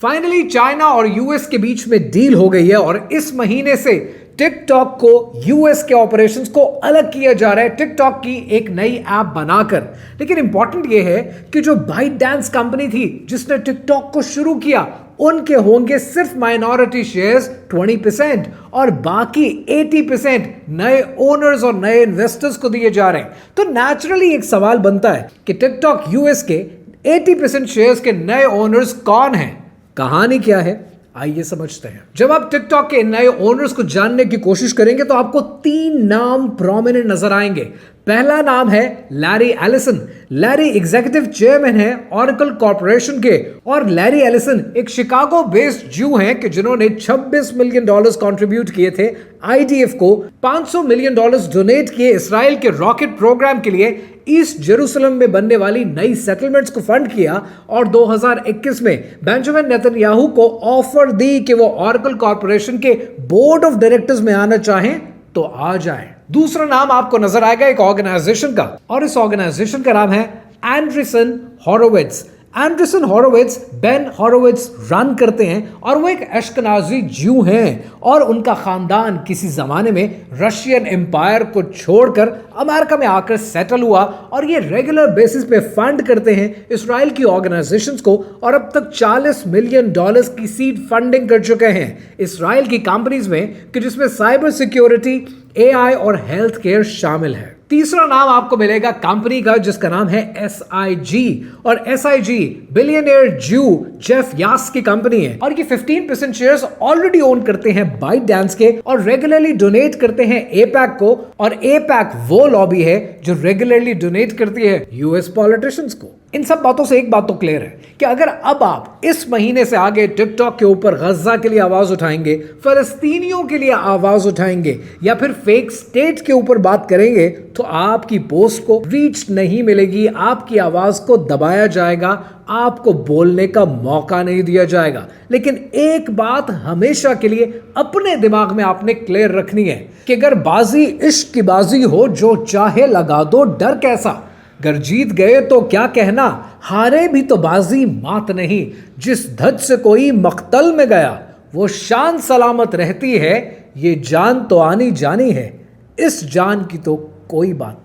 Finally China और US के बीच में डील हो गई है और इस महीने से टिकटॉक को यूएस के ऑपरेशंस को अलग किया जा रहा है टिकटॉक की एक नई ऐप बनाकर। लेकिन इंपॉर्टेंट यह है कि जो बाइटडांस कंपनी थी जिसने टिकटॉक को शुरू किया, उनके होंगे सिर्फ माइनॉरिटी शेयर्स 20% और बाकी 80% नए ओनर्स और नए इन्वेस्टर्स को दिए जा रहे हैं। तो नेचुरली एक सवाल बनता है कि टिकटॉक यूएस के 80% शेयर्स के नए ओनर्स कौन हैं? कहानी क्या है, आइए समझते हैं। जब आप टिकटॉक के नए ओनर्स को जानने की कोशिश करेंगे तो आपको 3 नाम प्रोमिनेंट नजर आएंगे। पहला नाम है Larry Ellison. Larry executive chairman है ऑरेकल कॉर्पोरेशन के और लैरी एलिसन एक शिकागो बेस्ड ज्यू हैं कि जिन्होंने $26 मिलियन कंट्रीब्यूट किए थे आईडीएफ को, $500 मिलियन डोनेट किए इसराइल के रॉकेट प्रोग्राम के लिए, ईस्ट जेरूसलम में बनने वाली नई सेटलमेंट्स को फंड किया और 2021 में बेंजामिन नेतन्याहू को ऑफर दी कि वो ऑरेकल कॉर्पोरेशन के बोर्ड ऑफ डायरेक्टर्स में आना चाहें तो आ जाएं। दूसरा नाम आपको नजर आएगा एक ऑर्गेनाइजेशन का और इस ऑर्गेनाइजेशन का नाम है एंडरसन हॉरोविट्ज। एंडरसन हॉरोविट्ज बेन हॉरोविट्ज रन करते हैं और वो एक अश्केनाज़ी ज्यू हैं और उनका खानदान किसी जमाने में रशियन एम्पायर को छोड़कर अमेरिका में आकर सेटल हुआ और ये रेगुलर बेसिस पे फंड करते हैं इसराइल की ऑर्गेनाइजेशंस को और अब तक $40 मिलियन की सीड फंडिंग कर चुके हैं इसराइल की कंपनीज में कि जिसमें साइबर सिक्योरिटी, एआई और हेल्थ केयर शामिल है। तीसरा नाम आपको मिलेगा कंपनी का जिसका नाम है SIG और SIG बिलियनियर ज्यू जेफ यास की कंपनी है और ये 15% शेयर्स ऑलरेडी ओन करते हैं बाइटडांस के और रेगुलरली डोनेट करते हैं एपैक को और एपैक वो लॉबी है जो रेगुलरली डोनेट करती है यूएस पॉलिटिशियंस को। इन सब बातों से एक बात तो क्लियर है कि अगर अब आप इस महीने से आगे टिकटॉक के ऊपर गजा के लिए आवाज उठाएंगे, फलस्तीनियों के लिए आवाज उठाएंगे या फिर फेक स्टेट के ऊपर बात करेंगे तो आपकी पोस्ट को रीच नहीं मिलेगी, आपकी आवाज को दबाया जाएगा, आपको बोलने का मौका नहीं दिया जाएगा। लेकिन एक बात हमेशा के लिए अपने दिमाग में आपने क्लियर रखनी है कि अगर बाजी इश्क की बाजी हो, जो चाहे लगा दो, डर कैसा। अगर जीत गए तो क्या कहना, हारे भी तो बाजी मात नहीं। जिस धज से कोई मख्तल में गया वो शान सलामत रहती है, ये जान तो आनी जानी है, इस जान की तो कोई बात